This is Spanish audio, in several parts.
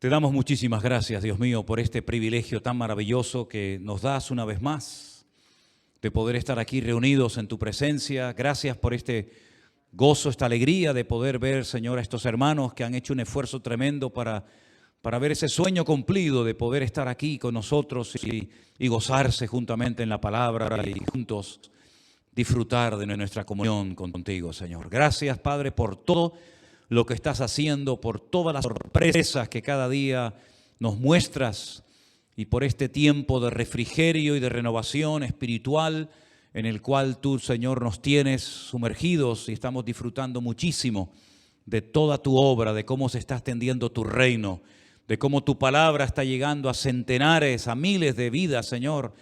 Te damos muchísimas gracias, Dios mío, por este privilegio tan maravilloso que nos das una vez más, de poder estar aquí reunidos en tu presencia. Gracias por este gozo, esta alegría de poder ver, Señor, a estos hermanos que han hecho un esfuerzo tremendo para ver ese sueño cumplido de poder estar aquí con nosotros y gozarse juntamente en la palabra y juntos disfrutar de nuestra comunión contigo, Señor. Gracias, Padre, por todo lo que estás haciendo, por todas las sorpresas que cada día nos muestras y por este tiempo de refrigerio y de renovación espiritual en el cual tú, Señor, nos tienes sumergidos y estamos disfrutando muchísimo de toda tu obra, de cómo se está extendiendo tu reino, de cómo tu palabra está llegando a centenares, a miles de vidas, Señor.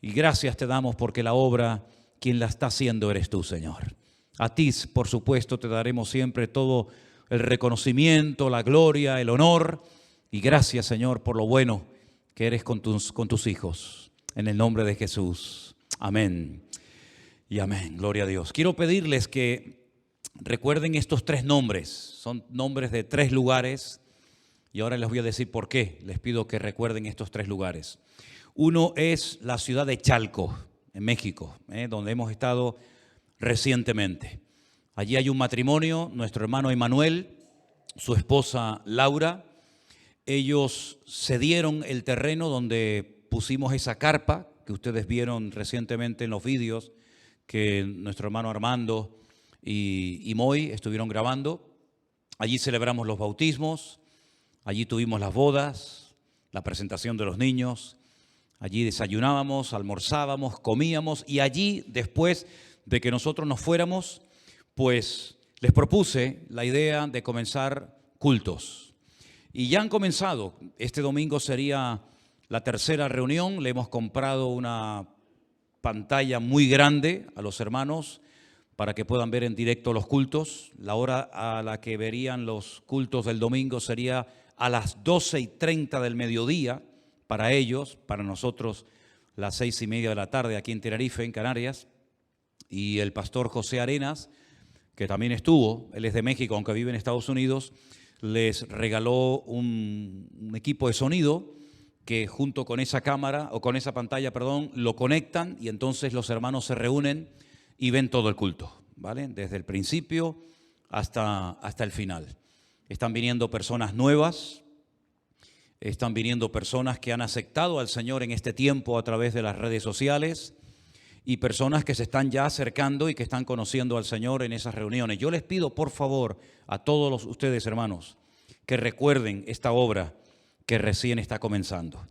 Y gracias te damos porque la obra, quien la está haciendo eres tú, Señor. A ti, por supuesto, te daremos siempre todo el reconocimiento, la gloria, el honor. Y gracias, Señor, por lo bueno que eres con tus hijos. En el nombre de Jesús. Amén y amén. Gloria a Dios. Quiero pedirles que recuerden estos tres nombres. Son nombres de tres lugares. Y ahora les voy a decir por qué. Les pido que recuerden estos tres lugares. Uno es la ciudad de Chalco, en México, donde hemos estado recientemente. Allí hay un matrimonio, nuestro hermano Emanuel, su esposa Laura. Ellos cedieron el terreno donde pusimos esa carpa que ustedes vieron recientemente en los vídeos que nuestro hermano Armando y Moy estuvieron grabando. Allí celebramos los bautismos, allí tuvimos las bodas, la presentación de los niños. Allí desayunábamos, almorzábamos, comíamos y allí, después de que nosotros nos fuéramos, pues les propuse la idea de comenzar cultos. Y ya han comenzado. Este domingo sería la tercera reunión. Le hemos comprado una pantalla muy grande a los hermanos para que puedan ver en directo los cultos. La hora a la que verían los cultos del domingo sería a las 12:30 del mediodía. Para ellos, para nosotros, las 6:30 de la tarde aquí en Tenerife, en Canarias. Y el pastor José Arenas, que también estuvo, él es de México, aunque vive en Estados Unidos, les regaló un equipo de sonido que junto con esa cámara, o con esa pantalla, perdón, lo conectan y entonces los hermanos se reúnen y ven todo el culto, ¿vale? Desde el principio hasta el final. Están viniendo personas nuevas. Están viniendo personas que han aceptado al Señor en este tiempo a través de las redes sociales y personas que se están ya acercando y que están conociendo al Señor en esas reuniones. Yo les pido, por favor, a todos ustedes, hermanos, que recuerden esta obra que recién está comenzando.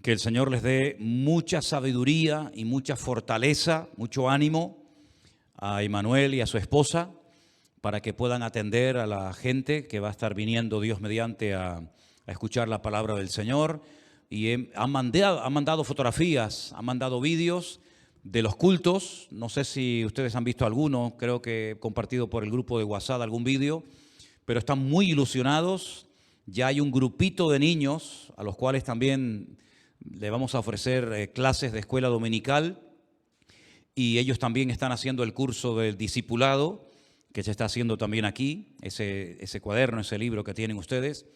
Que el Señor les dé mucha sabiduría y mucha fortaleza, mucho ánimo a Emanuel y a su esposa para que puedan atender a la gente que va a estar viniendo, Dios mediante, a escuchar la palabra del Señor. Y han mandado fotografías, han mandado vídeos de los cultos. No sé si ustedes han visto alguno, creo que he compartido por el grupo de WhatsApp algún vídeo, pero están muy ilusionados. Ya hay un grupito de niños a los cuales también le vamos a ofrecer clases de escuela dominical y ellos también están haciendo el curso del discipulado que se está haciendo también aquí, ese cuaderno, ese libro que tienen ustedes.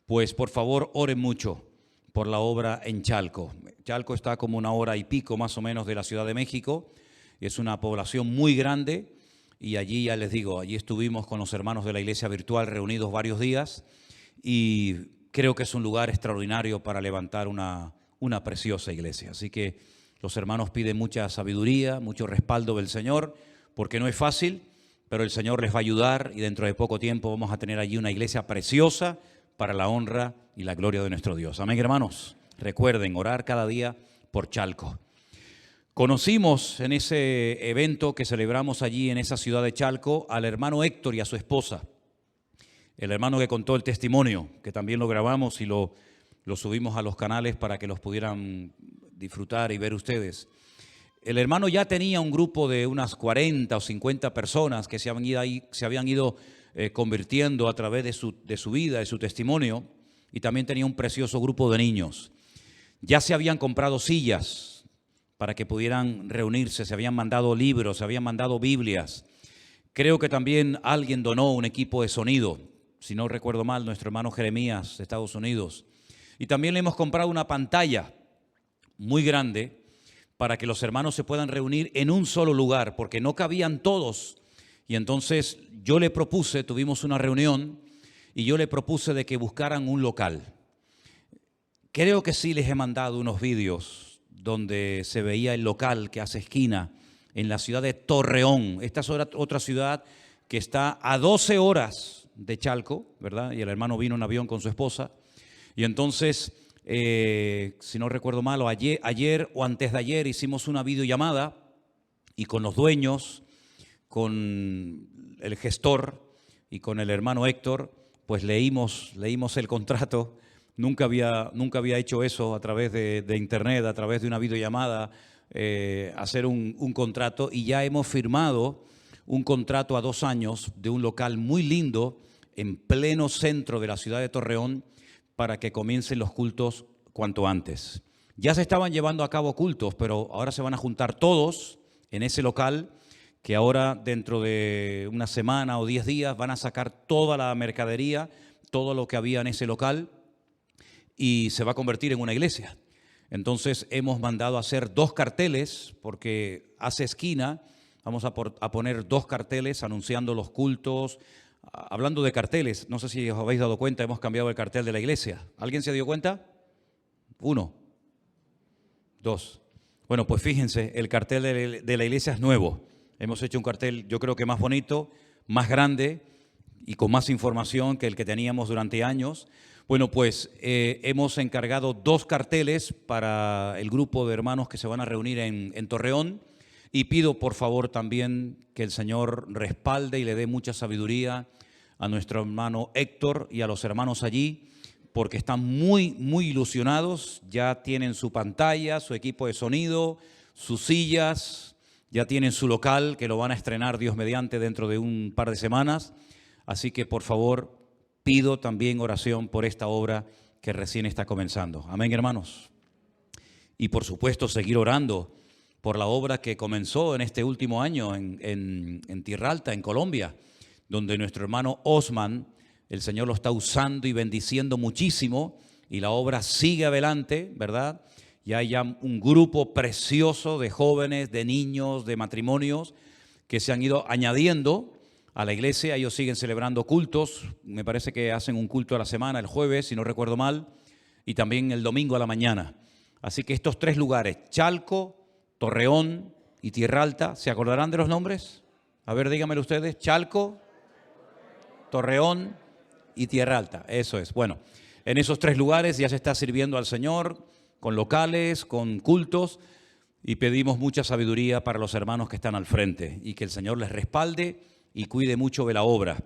Pues por favor oren mucho por la obra en Chalco. Chalco está como 1 hora y pico más o menos de la Ciudad de México. Es una población muy grande y allí, ya les digo, allí estuvimos con los hermanos de la iglesia virtual reunidos varios días y creo que es un lugar extraordinario para levantar una preciosa iglesia. Así que los hermanos piden mucha sabiduría, mucho respaldo del Señor, porque no es fácil, pero el Señor les va a ayudar y dentro de poco tiempo vamos a tener allí una iglesia preciosa para la honra y la gloria de nuestro Dios. Amén, hermanos. Recuerden orar cada día por Chalco. Conocimos en ese evento que celebramos allí en esa ciudad de Chalco al hermano Héctor y a su esposa. El hermano que contó el testimonio, que también lo grabamos y lo subimos a los canales para que los pudieran disfrutar y ver ustedes. El hermano ya tenía un grupo de unas 40 o 50 personas que se habían ido convirtiendo a través de su vida, de su testimonio, y también tenía un precioso grupo de niños. Ya se habían comprado sillas para que pudieran reunirse, se habían mandado libros, se habían mandado Biblias. Creo que también alguien donó un equipo de sonido si no recuerdo mal, nuestro hermano Jeremías de Estados Unidos. Y también le hemos comprado una pantalla muy grande para que los hermanos se puedan reunir en un solo lugar, porque no cabían todos. Y entonces yo le propuse, tuvimos una reunión, y yo le propuse de que buscaran un local. Creo que sí les he mandado unos vídeos donde se veía el local que hace esquina en la ciudad de Torreón. Esta es otra ciudad que está a 12 horas de Chalco, ¿verdad? Y el hermano vino en avión con su esposa. Y entonces, si no recuerdo mal, ayer o antes de ayer hicimos una videollamada y con los dueños, con el gestor y con el hermano Héctor, pues leímos el contrato. Nunca había hecho eso a través de internet, a través de una videollamada, hacer un contrato, y ya hemos firmado un contrato a 2 años de un local muy lindo en pleno centro de la ciudad de Torreón para que comiencen los cultos cuanto antes. Ya se estaban llevando a cabo cultos, pero ahora se van a juntar todos en ese local, que ahora dentro de una semana o 10 días van a sacar toda la mercadería, todo lo que había en ese local, y se va a convertir en una iglesia. Entonces hemos mandado a hacer 2 carteles, porque hace esquina, vamos a poner 2 carteles anunciando los cultos. Hablando de carteles, no sé si os habéis dado cuenta, hemos cambiado el cartel de la iglesia. ¿Alguien se dio cuenta? 1, 2. Bueno, pues fíjense, el cartel de la iglesia es nuevo. Hemos hecho un cartel, yo creo que más bonito, más grande y con más información que el que teníamos durante años. Bueno, pues hemos encargado 2 carteles para el grupo de hermanos que se van a reunir en Torreón, y pido por favor también que el Señor respalde y le dé mucha sabiduría a nuestro hermano Héctor y a los hermanos allí, porque están muy, muy ilusionados. Ya tienen su pantalla, su equipo de sonido, sus sillas, ya tienen su local que lo van a estrenar Dios mediante dentro de un par de semanas. Así que por favor pido también oración por esta obra que recién está comenzando. Amén, hermanos. Y por supuesto seguir orando por la obra que comenzó en este último año en Tierra Alta, en Colombia, donde nuestro hermano Osman, el Señor lo está usando y bendiciendo muchísimo, y la obra sigue adelante, ¿verdad? Y hay ya un grupo precioso de jóvenes, de niños, de matrimonios que se han ido añadiendo a la iglesia. Ellos siguen celebrando cultos, me parece que hacen un culto a la semana, el jueves, si no recuerdo mal, y también el domingo a la mañana. Así que estos 3 lugares, Chalco, Torreón y Tierra Alta, ¿se acordarán de los nombres? A ver, díganmelo ustedes. Chalco, Torreón y Tierra Alta. Eso es. Bueno, en esos 3 lugares ya se está sirviendo al Señor con locales, con cultos, y pedimos mucha sabiduría para los hermanos que están al frente, y que el Señor les respalde y cuide mucho de la obra,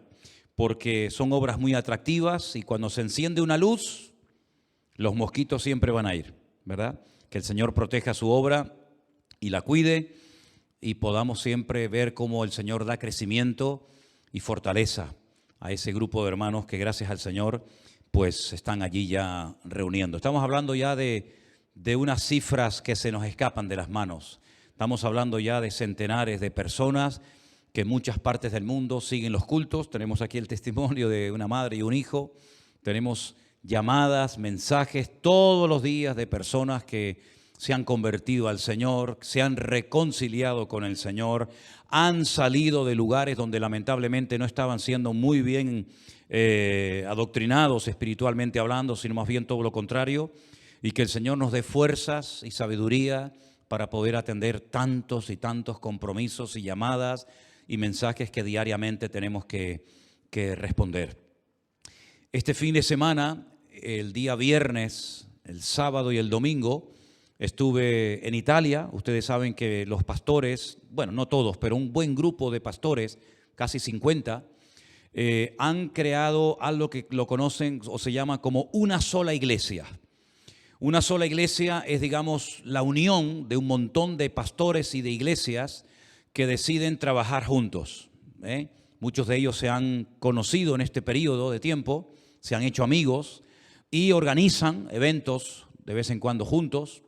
porque son obras muy atractivas, y cuando se enciende una luz, los mosquitos siempre van a ir, ¿verdad? Que el Señor proteja su obra y la cuide, y podamos siempre ver cómo el Señor da crecimiento y fortaleza a ese grupo de hermanos que gracias al Señor pues están allí ya reuniendo. Estamos hablando ya de unas cifras que se nos escapan de las manos. Estamos hablando ya de centenares de personas que en muchas partes del mundo siguen los cultos. Tenemos aquí el testimonio de una madre y un hijo. Tenemos llamadas, mensajes todos los días de personas que se han convertido al Señor, se han reconciliado con el Señor, han salido de lugares donde lamentablemente no estaban siendo muy bien adoctrinados espiritualmente hablando, sino más bien todo lo contrario, y que el Señor nos dé fuerzas y sabiduría para poder atender tantos y tantos compromisos y llamadas y mensajes que diariamente tenemos que responder. Este fin de semana, el día viernes, el sábado y el domingo, estuve en Italia. Ustedes saben que los pastores, bueno, no todos, pero un buen grupo de pastores, casi 50, han creado algo que lo conocen o se llama como una sola iglesia. Una sola iglesia es, digamos, la unión de un montón de pastores y de iglesias que deciden trabajar juntos. Muchos de ellos se han conocido en este periodo de tiempo, se han hecho amigos y organizan eventos de vez en cuando juntos.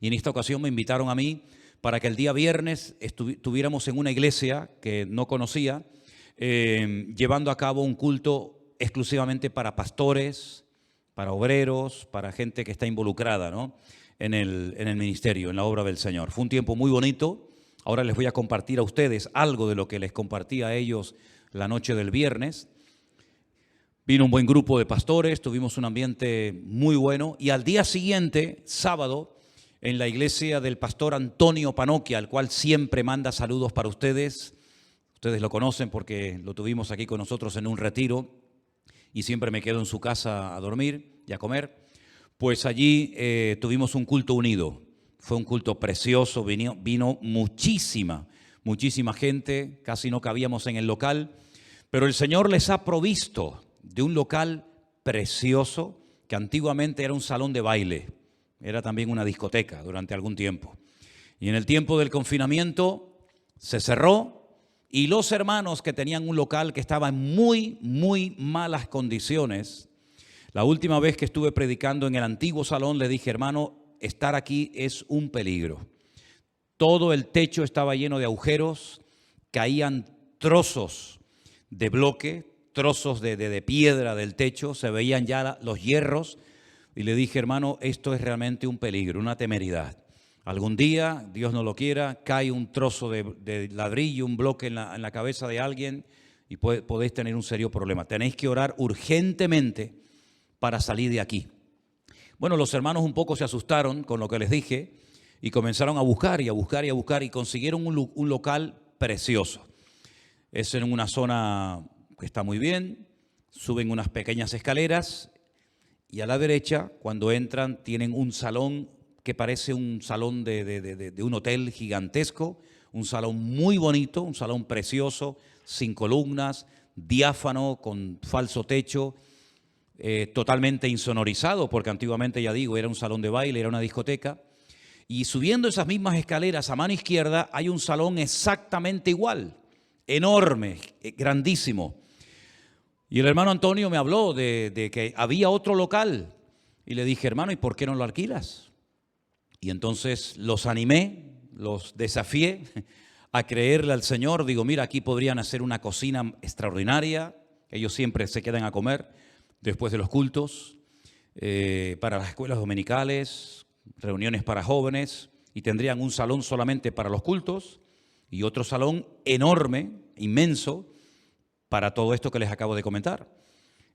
Y en esta ocasión me invitaron a mí para que el día viernes estuviéramos en una iglesia que no conocía, llevando a cabo un culto exclusivamente para pastores, para obreros, para gente que está involucrada, ¿no?, en el ministerio, en la obra del Señor. Fue un tiempo muy bonito. Ahora les voy a compartir a ustedes algo de lo que les compartí a ellos la noche del viernes. Vino un buen grupo de pastores, tuvimos un ambiente muy bueno y al día siguiente, sábado, en la iglesia del pastor Antonio Panoquia, al cual siempre manda saludos para ustedes. Ustedes lo conocen porque lo tuvimos aquí con nosotros en un retiro y siempre me quedo en su casa a dormir y a comer. Pues allí tuvimos un culto unido. Fue un culto precioso, vino muchísima gente, casi no cabíamos en el local, pero el Señor les ha provisto de un local precioso que antiguamente era un salón de baile, era también una discoteca durante algún tiempo. Y en el tiempo del confinamiento se cerró y los hermanos que tenían un local que estaba en muy malas condiciones, la última vez que estuve predicando en el antiguo salón le dije, hermano, estar aquí es un peligro. Todo el techo estaba lleno de agujeros, caían trozos de bloque, trozos de piedra del techo, se veían ya los hierros y le dije, hermano, esto es realmente un peligro, una temeridad. Algún día, Dios no lo quiera, cae un trozo de ladrillo, un bloque en la cabeza de alguien y podéis tener un serio problema. Tenéis que orar urgentemente para salir de aquí. Bueno, los hermanos un poco se asustaron con lo que les dije y comenzaron a buscar y consiguieron un local precioso. Es en una zona que está muy bien, suben unas pequeñas escaleras y a la derecha, cuando entran, tienen un salón que parece un salón de un hotel gigantesco, un salón muy bonito, un salón precioso, sin columnas, diáfano, con falso techo, totalmente insonorizado, porque antiguamente, ya digo, era un salón de baile, era una discoteca. Y subiendo esas mismas escaleras a mano izquierda hay un salón exactamente igual, enorme, grandísimo. Y el hermano Antonio me habló de que había otro local. Y le dije, hermano, ¿y por qué no lo alquilas? Y entonces los animé, los desafié a creerle al Señor. Digo, mira, aquí podrían hacer una cocina extraordinaria. Ellos siempre se quedan a comer después de los cultos, para las escuelas dominicales, reuniones para jóvenes, y tendrían un salón solamente para los cultos y otro salón enorme, inmenso, para todo esto que les acabo de comentar.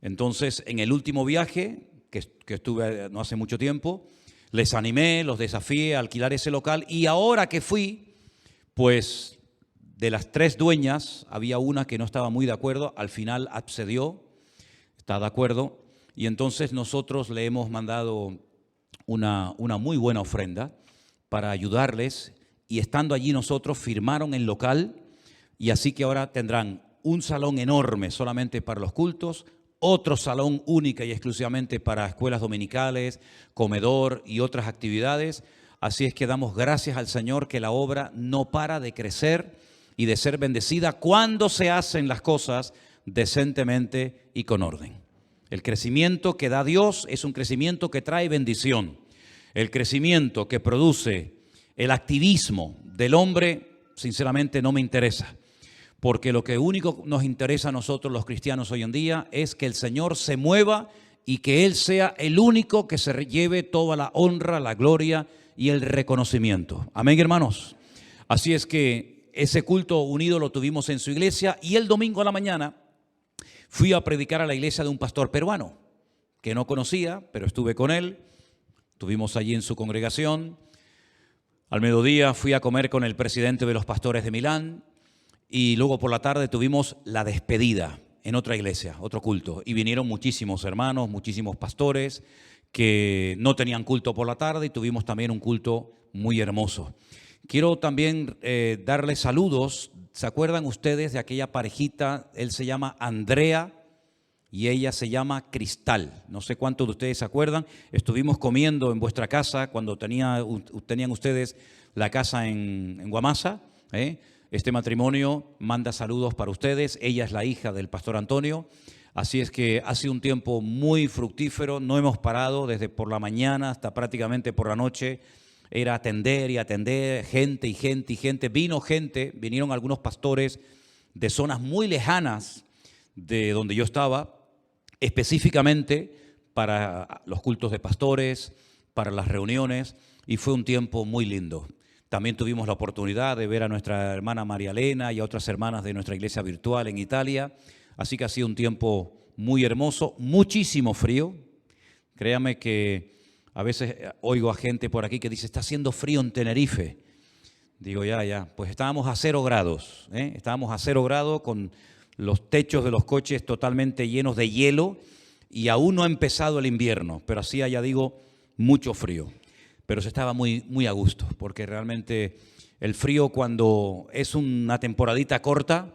Entonces, en el último viaje, que estuve no hace mucho tiempo, les animé, los desafié a alquilar ese local y ahora que fui, pues de las 3 dueñas, había una que no estaba muy de acuerdo, al final accedió, está de acuerdo, y entonces nosotros le hemos mandado una muy buena ofrenda para ayudarles y estando allí nosotros firmaron el local y así que ahora tendrán un salón enorme solamente para los cultos, otro salón única y exclusivamente para escuelas dominicales, comedor y otras actividades. Así es que damos gracias al Señor que la obra no para de crecer y de ser bendecida cuando se hacen las cosas decentemente y con orden. El crecimiento que da Dios es un crecimiento que trae bendición. El crecimiento que produce el activismo del hombre, sinceramente no me interesa. Porque lo que único nos interesa a nosotros los cristianos hoy en día es que el Señor se mueva y que Él sea el único que se lleve toda la honra, la gloria y el reconocimiento. Amén, hermanos. Así es que ese culto unido lo tuvimos en su iglesia y el domingo a la mañana fui a predicar a la iglesia de un pastor peruano que no conocía, pero estuve con él. Estuvimos allí en su congregación. Al mediodía fui a comer con el presidente de los pastores de Milán. Y luego por la tarde tuvimos la despedida en otra iglesia, otro culto. Y vinieron muchísimos hermanos, muchísimos pastores que no tenían culto por la tarde y tuvimos también un culto muy hermoso. Quiero también darles saludos. ¿Se acuerdan ustedes de aquella parejita? Él se llama Andrea y ella se llama Cristal. No sé cuántos de ustedes se acuerdan. Estuvimos comiendo en vuestra casa cuando tenían ustedes la casa en Guamasa, Este matrimonio manda saludos para ustedes. Ella es la hija del pastor Antonio. Así es que ha sido un tiempo muy fructífero. No hemos parado desde por la mañana hasta prácticamente por la noche. Era atender y atender, gente y gente y gente. Vinieron algunos pastores de zonas muy lejanas de donde yo estaba específicamente para los cultos de pastores, para las reuniones, y fue un tiempo muy lindo. También tuvimos la oportunidad de ver a nuestra hermana María Elena y a otras hermanas de nuestra iglesia virtual en Italia, así que ha sido un tiempo muy hermoso, muchísimo frío. Créame que a veces oigo a gente por aquí que dice, está haciendo frío en Tenerife. Digo, ya, pues estábamos a 0 grados, estábamos a 0 grados con los techos de los coches totalmente llenos de hielo y aún no ha empezado el invierno, pero hacía, ya digo, mucho frío. Pero se estaba muy, muy a gusto, porque realmente el frío cuando es una temporadita corta,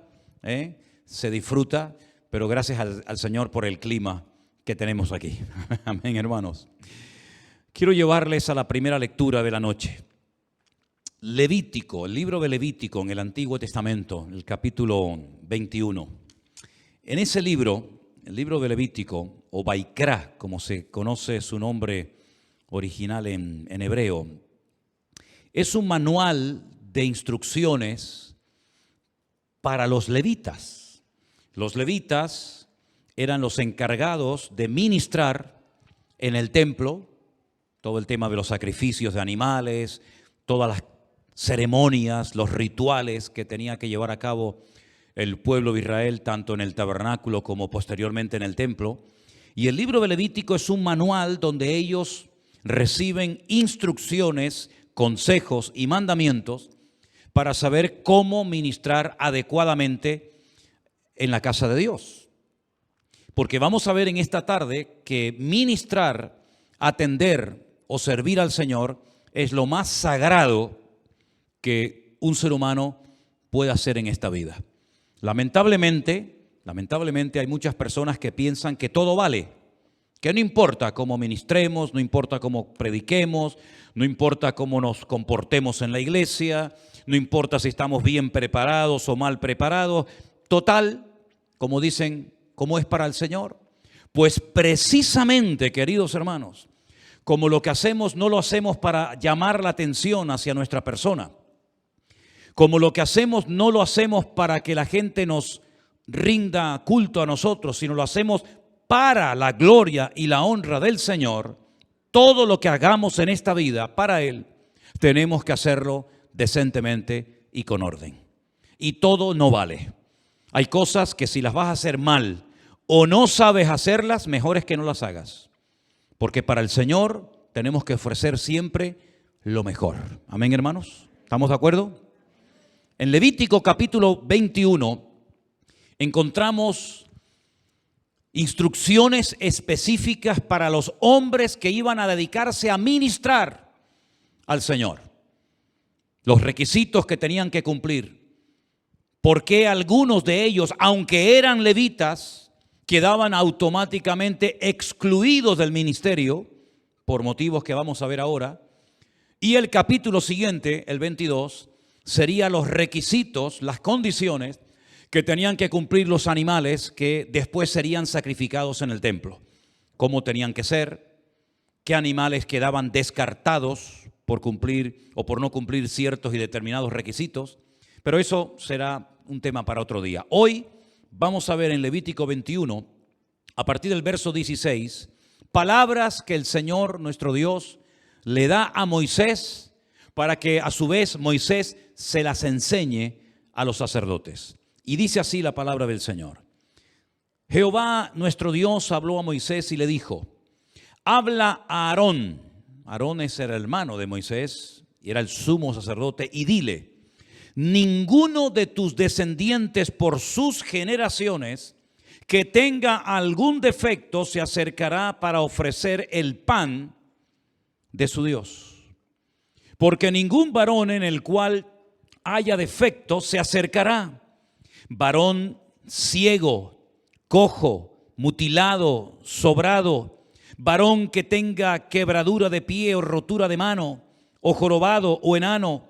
se disfruta, pero gracias al Señor por el clima que tenemos aquí. Amén, hermanos. Quiero llevarles a la primera lectura de la noche. Levítico, el libro de Levítico en el Antiguo Testamento, el capítulo 21. En ese libro, el libro de Levítico, o Vaikra, como se conoce su nombre original en hebreo, es un manual de instrucciones para los levitas. Los levitas eran los encargados de ministrar en el templo, todo el tema de los sacrificios de animales, todas las ceremonias, los rituales que tenía que llevar a cabo el pueblo de Israel, tanto en el tabernáculo como posteriormente en el templo. Y el libro de Levítico es un manual donde ellos reciben instrucciones, consejos y mandamientos para saber cómo ministrar adecuadamente en la casa de Dios. Porque vamos a ver en esta tarde que ministrar, atender o servir al Señor es lo más sagrado que un ser humano puede hacer en esta vida. Lamentablemente hay muchas personas que piensan que todo vale, que no importa cómo ministremos, no importa cómo prediquemos, no importa cómo nos comportemos en la iglesia, no importa si estamos bien preparados o mal preparados. Total, como dicen, ¿cómo es para el Señor? Pues precisamente, queridos hermanos, como lo que hacemos no lo hacemos para llamar la atención hacia nuestra persona, como lo que hacemos no lo hacemos para que la gente nos rinda culto a nosotros, sino lo hacemos para la gloria y la honra del Señor. Todo lo que hagamos en esta vida para Él, tenemos que hacerlo decentemente y con orden. Y todo no vale. Hay cosas que si las vas a hacer mal o no sabes hacerlas, mejor es que no las hagas. Porque para el Señor tenemos que ofrecer siempre lo mejor. Amén, hermanos. ¿Estamos de acuerdo? En Levítico capítulo 21 encontramos instrucciones específicas para los hombres que iban a dedicarse a ministrar al Señor. Los requisitos que tenían que cumplir. Porque algunos de ellos, aunque eran levitas, quedaban automáticamente excluidos del ministerio, por motivos que vamos a ver ahora. Y el capítulo siguiente, el 22, serían los requisitos, las condiciones que tenían que cumplir los animales que después serían sacrificados en el templo. Cómo tenían que ser, qué animales quedaban descartados por cumplir o por no cumplir ciertos y determinados requisitos. Pero eso será un tema para otro día. Hoy vamos a ver en Levítico 21, a partir del verso 16, palabras que el Señor nuestro Dios le da a Moisés para que a su vez Moisés se las enseñe a los sacerdotes. Y dice así la palabra del Señor. Jehová nuestro Dios habló a Moisés y le dijo, habla a Aarón. Aarón es el hermano de Moisés y era el sumo sacerdote, y dile, ninguno de tus descendientes por sus generaciones que tenga algún defecto se acercará para ofrecer el pan de su Dios. Porque ningún varón en el cual haya defecto se acercará. Varón ciego, cojo, mutilado, sobrado, varón que tenga quebradura de pie o rotura de mano, o jorobado o enano,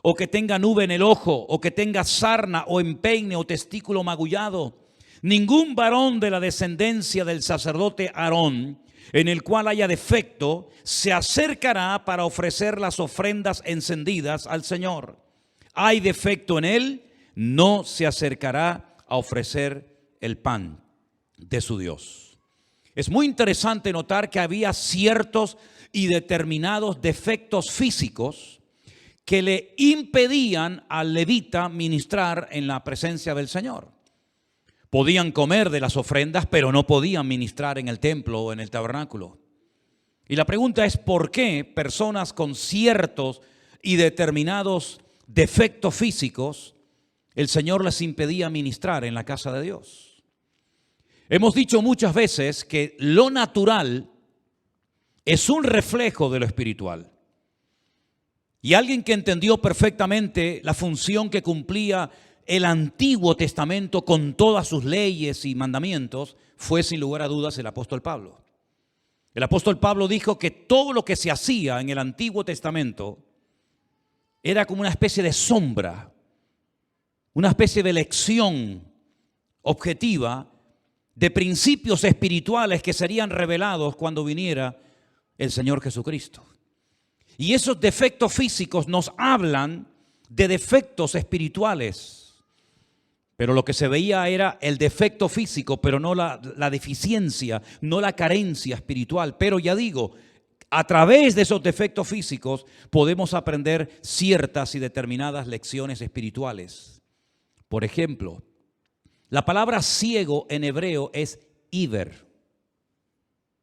o que tenga nube en el ojo, o que tenga sarna o empeine o testículo magullado. Ningún varón de la descendencia del sacerdote Aarón, en el cual haya defecto, se acercará para ofrecer las ofrendas encendidas al Señor. Hay defecto en él, no se acercará a ofrecer el pan de su Dios. Es muy interesante notar que había ciertos y determinados defectos físicos que le impedían al levita ministrar en la presencia del Señor. Podían comer de las ofrendas, pero no podían ministrar en el templo o en el tabernáculo. Y la pregunta es, ¿por qué personas con ciertos y determinados defectos físicos el Señor les impedía ministrar en la casa de Dios? Hemos dicho muchas veces que lo natural es un reflejo de lo espiritual. Y alguien que entendió perfectamente la función que cumplía el Antiguo Testamento con todas sus leyes y mandamientos fue sin lugar a dudas el apóstol Pablo. El apóstol Pablo dijo que todo lo que se hacía en el Antiguo Testamento era como una especie de sombra, una especie de lección objetiva de principios espirituales que serían revelados cuando viniera el Señor Jesucristo. Y esos defectos físicos nos hablan de defectos espirituales. Pero lo que se veía era el defecto físico, pero no la deficiencia, no la carencia espiritual. Pero ya digo, a través de esos defectos físicos podemos aprender ciertas y determinadas lecciones espirituales. Por ejemplo, la palabra ciego en hebreo es iver.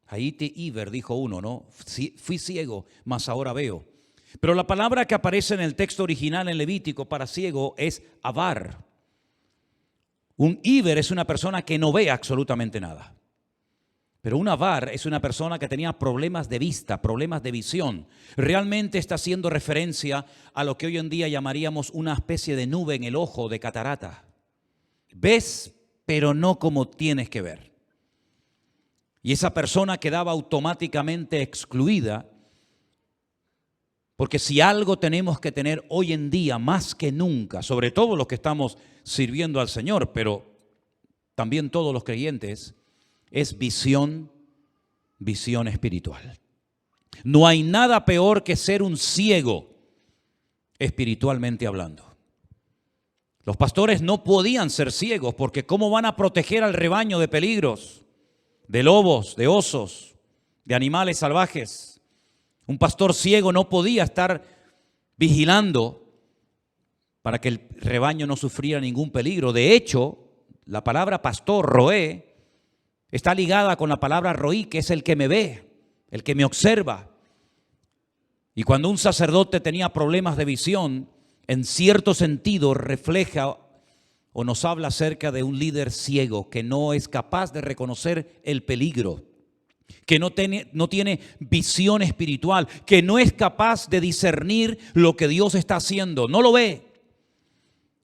Haiti iver, dijo uno, ¿no? Fui ciego, mas ahora veo. Pero la palabra que aparece en el texto original en Levítico para ciego es avar. Un iver es una persona que no ve absolutamente nada. Pero un avar es una persona que tenía problemas de vista, problemas de visión. Realmente está haciendo referencia a lo que hoy en día llamaríamos una especie de nube en el ojo, de catarata. Ves, pero no como tienes que ver. Y esa persona quedaba automáticamente excluida, porque si algo tenemos que tener hoy en día más que nunca, sobre todo los que estamos sirviendo al Señor, pero también todos los creyentes, es visión espiritual. No hay nada peor que ser un ciego espiritualmente hablando. Los pastores no podían ser ciegos porque ¿cómo van a proteger al rebaño de peligros? De lobos, de osos, de animales salvajes. Un pastor ciego no podía estar vigilando para que el rebaño no sufriera ningún peligro. De hecho, la palabra pastor, roé, está ligada con la palabra roí, que es el que me ve, el que me observa. Y cuando un sacerdote tenía problemas de visión, en cierto sentido refleja o nos habla acerca de un líder ciego que no es capaz de reconocer el peligro, que no tiene visión espiritual, que no es capaz de discernir lo que Dios está haciendo, no lo ve.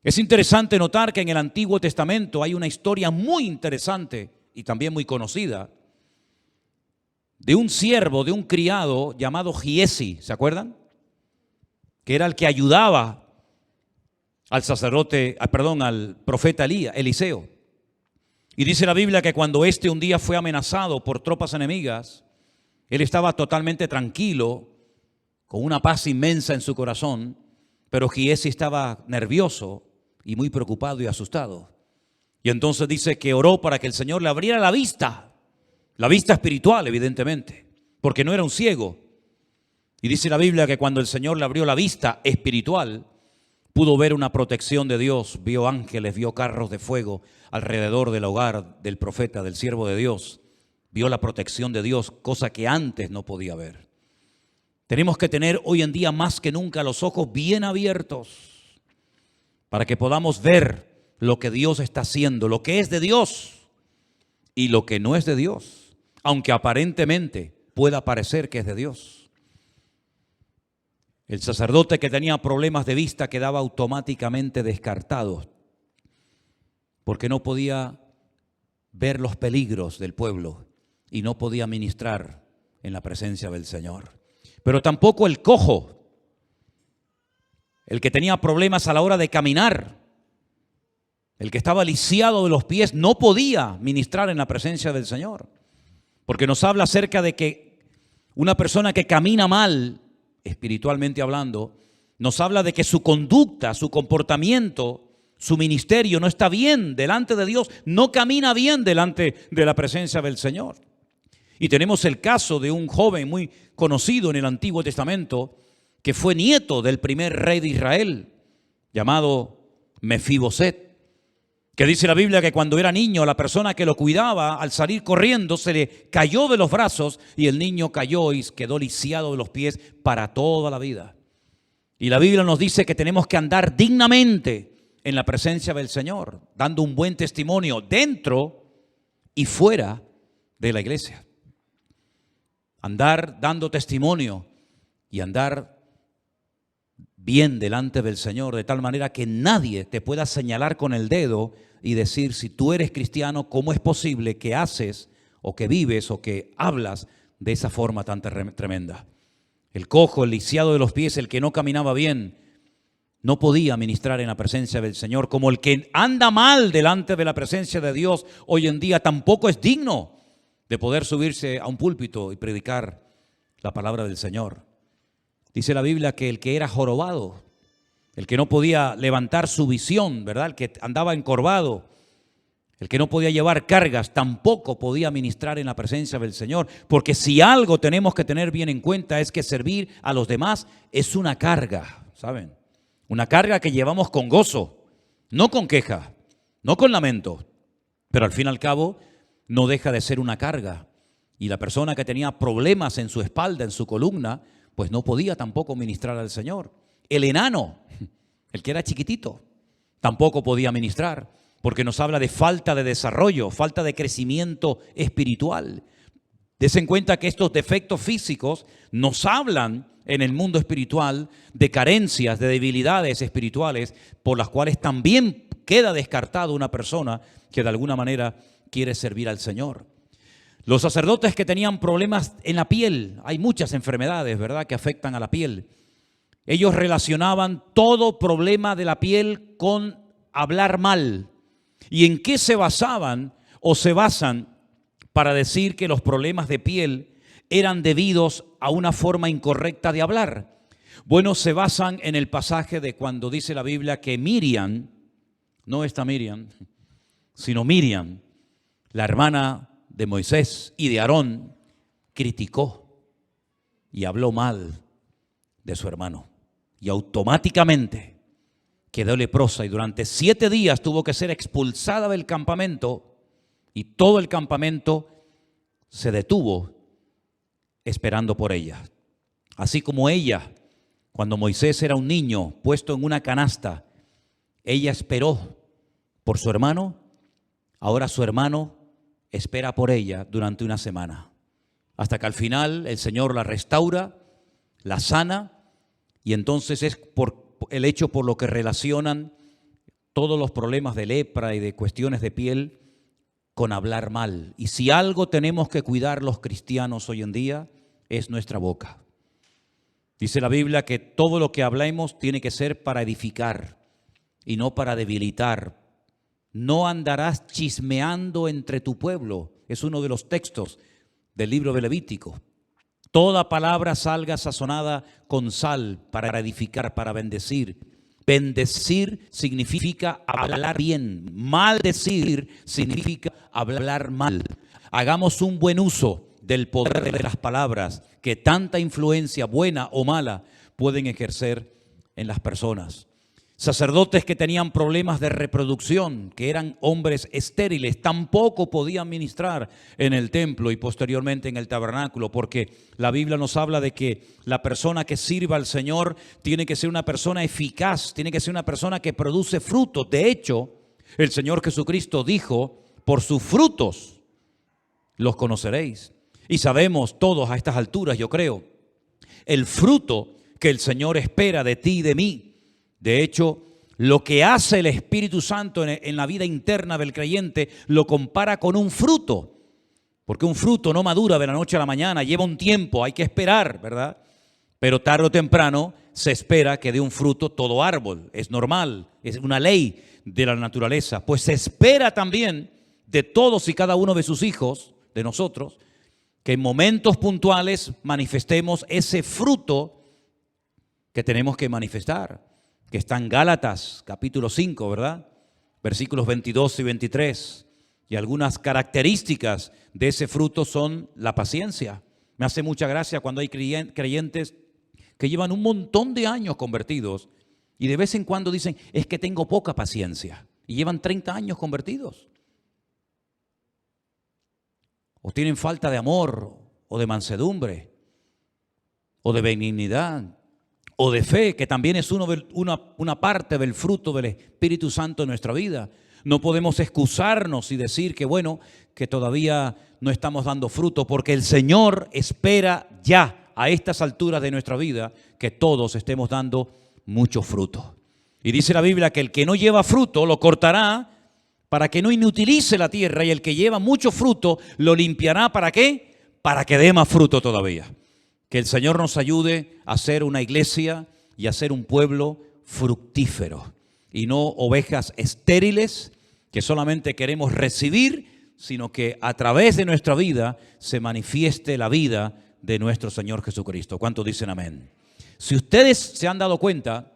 Es interesante notar que en el Antiguo Testamento hay una historia muy interesante y también muy conocida de un siervo, de un criado llamado Giesi, ¿se acuerdan? Que era el que ayudaba al profeta Eliseo. Y dice la Biblia que cuando éste un día fue amenazado por tropas enemigas, él estaba totalmente tranquilo, con una paz inmensa en su corazón, pero Giesi estaba nervioso y muy preocupado y asustado. Y entonces dice que oró para que el Señor le abriera la vista espiritual, evidentemente, porque no era un ciego. Y dice la Biblia que cuando el Señor le abrió la vista espiritual, pudo ver una protección de Dios, vio ángeles, vio carros de fuego alrededor del hogar del profeta, del siervo de Dios. Vio la protección de Dios, cosa que antes no podía ver. Tenemos que tener hoy en día más que nunca los ojos bien abiertos para que podamos ver lo que Dios está haciendo, lo que es de Dios y lo que no es de Dios, aunque aparentemente pueda parecer que es de Dios. El sacerdote que tenía problemas de vista quedaba automáticamente descartado porque no podía ver los peligros del pueblo y no podía ministrar en la presencia del Señor. Pero tampoco el cojo, el que tenía problemas a la hora de caminar, el que estaba lisiado de los pies, no podía ministrar en la presencia del Señor. Porque nos habla acerca de que una persona que camina mal, espiritualmente hablando, nos habla de que su conducta, su comportamiento, su ministerio no está bien delante de Dios, no camina bien delante de la presencia del Señor. Y tenemos el caso de un joven muy conocido en el Antiguo Testamento que fue nieto del primer rey de Israel, llamado Mefiboset, que dice la Biblia que cuando era niño la persona que lo cuidaba al salir corriendo se le cayó de los brazos y el niño cayó y quedó lisiado de los pies para toda la vida. Y la Biblia nos dice que tenemos que andar dignamente en la presencia del Señor, dando un buen testimonio dentro y fuera de la iglesia. Andar dando testimonio y andar bien delante del Señor, de tal manera que nadie te pueda señalar con el dedo y decir, si tú eres cristiano, ¿cómo es posible que haces o que vives o que hablas de esa forma tan tremenda? El cojo, el lisiado de los pies, el que no caminaba bien, no podía ministrar en la presencia del Señor, como el que anda mal delante de la presencia de Dios hoy en día tampoco es digno de poder subirse a un púlpito y predicar la palabra del Señor. Dice la Biblia que el que era jorobado, el que no podía levantar su visión, ¿verdad? El que andaba encorvado, el que no podía llevar cargas, tampoco podía ministrar en la presencia del Señor. Porque si algo tenemos que tener bien en cuenta es que servir a los demás es una carga, ¿saben? Una carga que llevamos con gozo, no con queja, no con lamento, pero al fin y al cabo no deja de ser una carga. Y la persona que tenía problemas en su espalda, en su columna, pues no podía tampoco ministrar al Señor. El enano, el que era chiquitito, tampoco podía ministrar, porque nos habla de falta de desarrollo, falta de crecimiento espiritual. Des en cuenta que estos defectos físicos nos hablan en el mundo espiritual de carencias, de debilidades espirituales, por las cuales también queda descartado una persona que de alguna manera quiere servir al Señor. Los sacerdotes que tenían problemas en la piel, hay muchas enfermedades, ¿verdad?, que afectan a la piel. Ellos relacionaban todo problema de la piel con hablar mal. ¿Y en qué se basaban o se basan para decir que los problemas de piel eran debidos a una forma incorrecta de hablar? Bueno, se basan en el pasaje de cuando dice la Biblia que Miriam, no esta Miriam, sino Miriam, la hermana de Moisés y de Aarón, criticó y habló mal de su hermano. Y automáticamente quedó leprosa y durante 7 días tuvo que ser expulsada del campamento y todo el campamento se detuvo esperando por ella. Así como ella, cuando Moisés era un niño puesto en una canasta, ella esperó por su hermano, ahora su hermano espera por ella durante una semana, hasta que al final el Señor la restaura, la sana, y entonces es por el hecho por lo que relacionan todos los problemas de lepra y de cuestiones de piel con hablar mal. Y si algo tenemos que cuidar los cristianos hoy en día es nuestra boca. Dice la Biblia que todo lo que hablemos tiene que ser para edificar y no para debilitar. No andarás chismeando entre tu pueblo. Es uno de los textos del libro de Levítico. Toda palabra salga sazonada con sal para edificar, para bendecir. Bendecir significa hablar bien. Maldecir significa hablar mal. Hagamos un buen uso del poder de las palabras que tanta influencia, buena o mala, pueden ejercer en las personas. Sacerdotes que tenían problemas de reproducción, que eran hombres estériles, tampoco podían ministrar en el templo y posteriormente en el tabernáculo, porque la Biblia nos habla de que la persona que sirva al Señor tiene que ser una persona eficaz, tiene que ser una persona que produce frutos. De hecho, el Señor Jesucristo dijo, por sus frutos los conoceréis. Y sabemos todos a estas alturas, yo creo, el fruto que el Señor espera de ti y de mí. De hecho, lo que hace el Espíritu Santo en la vida interna del creyente lo compara con un fruto. Porque un fruto no madura de la noche a la mañana, lleva un tiempo, hay que esperar, ¿verdad? Pero tarde o temprano se espera que dé un fruto todo árbol. Es normal, es una ley de la naturaleza. Pues se espera también de todos y cada uno de sus hijos, de nosotros, que en momentos puntuales manifestemos ese fruto que tenemos que manifestar, que está en Gálatas capítulo 5, ¿verdad? Versículos 22 y 23. Y algunas características de ese fruto son la paciencia. Me hace mucha gracia cuando hay creyentes que llevan un montón de años convertidos y de vez en cuando dicen, es que tengo poca paciencia. Y llevan 30 años convertidos. O tienen falta de amor, o de mansedumbre, o de benignidad, o de fe, que también es una parte del fruto del Espíritu Santo en nuestra vida. No podemos excusarnos y decir que bueno, que todavía no estamos dando fruto, porque el Señor espera ya a estas alturas de nuestra vida que todos estemos dando mucho fruto. Y dice la Biblia que el que no lleva fruto lo cortará para que no inutilice la tierra, y el que lleva mucho fruto lo limpiará. ¿Para qué? Para que dé más fruto todavía. Que el Señor nos ayude a ser una iglesia y a ser un pueblo fructífero y no ovejas estériles que solamente queremos recibir, sino que a través de nuestra vida se manifieste la vida de nuestro Señor Jesucristo. ¿Cuántos dicen amén? Si ustedes se han dado cuenta,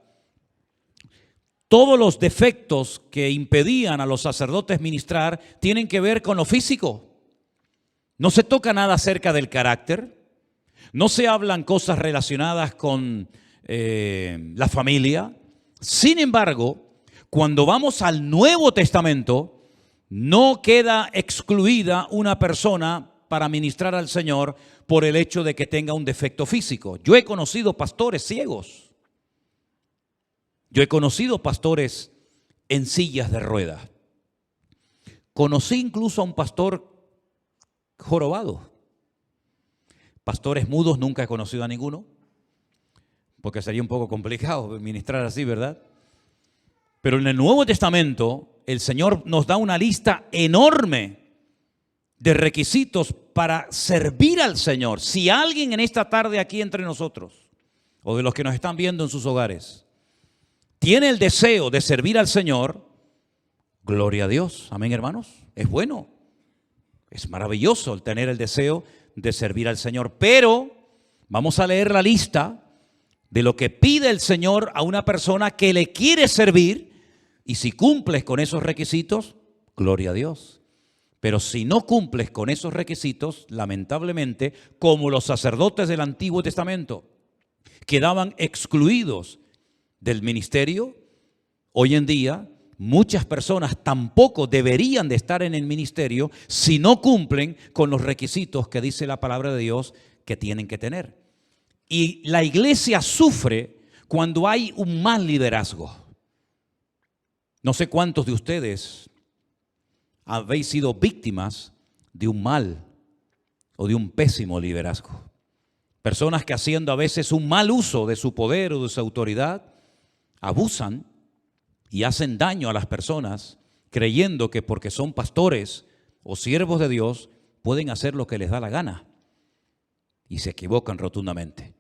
todos los defectos que impedían a los sacerdotes ministrar tienen que ver con lo físico. No se toca nada acerca del carácter, no se hablan cosas relacionadas con la familia. Sin embargo, cuando vamos al Nuevo Testamento, no queda excluida una persona para ministrar al Señor por el hecho de que tenga un defecto físico. Yo he conocido pastores ciegos. Yo he conocido pastores en sillas de ruedas. Conocí incluso a un pastor jorobado. Pastores mudos nunca he conocido a ninguno, porque sería un poco complicado ministrar así, ¿verdad? Pero en el Nuevo Testamento el Señor nos da una lista enorme de requisitos para servir al Señor. Si alguien en esta tarde aquí entre nosotros, o de los que nos están viendo en sus hogares, tiene el deseo de servir al Señor, gloria a Dios. Amén, hermanos. Es bueno. Es maravilloso el tener el deseo de servir al Señor. Pero vamos a leer la lista de lo que pide el Señor a una persona que le quiere servir. Y si cumples con esos requisitos, gloria a Dios. Pero si no cumples con esos requisitos, lamentablemente, como los sacerdotes del Antiguo Testamento quedaban excluidos del ministerio, hoy en día muchas personas tampoco deberían de estar en el ministerio si no cumplen con los requisitos que dice la palabra de Dios que tienen que tener. Y la iglesia sufre cuando hay un mal liderazgo. No sé cuántos de ustedes habéis sido víctimas de un mal o de un pésimo liderazgo. Personas que haciendo a veces un mal uso de su poder o de su autoridad, abusan y hacen daño a las personas creyendo que porque son pastores o siervos de Dios pueden hacer lo que les da la gana. Y se equivocan rotundamente.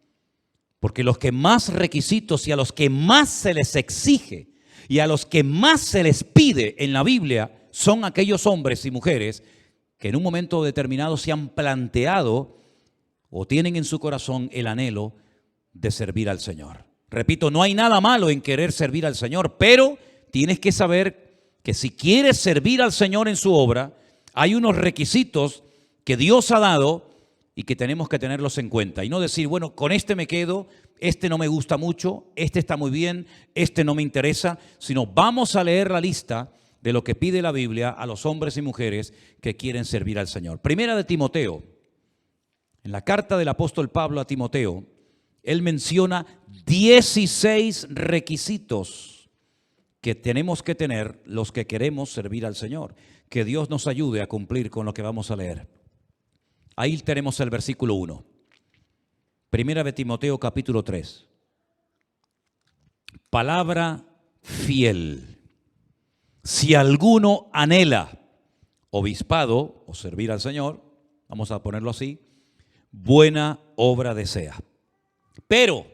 Porque los que más requisitos y a los que más se les exige y a los que más se les pide en la Biblia son aquellos hombres y mujeres que en un momento determinado se han planteado o tienen en su corazón el anhelo de servir al Señor. Repito, no hay nada malo en querer servir al Señor, pero tienes que saber que si quieres servir al Señor en su obra, hay unos requisitos que Dios ha dado y que tenemos que tenerlos en cuenta. Y no decir, bueno, con este me quedo, este no me gusta mucho, este está muy bien, este no me interesa, sino vamos a leer la lista de lo que pide la Biblia a los hombres y mujeres que quieren servir al Señor. Primera de Timoteo. En la carta del apóstol Pablo a Timoteo, él menciona 16 requisitos que tenemos que tener los que queremos servir al Señor. Que Dios nos ayude a cumplir con lo que vamos a leer. Ahí tenemos el versículo 1. Primera de Timoteo capítulo 3. Palabra fiel. Si alguno anhela obispado o servir al Señor, vamos a ponerlo así, buena obra desea. Pero,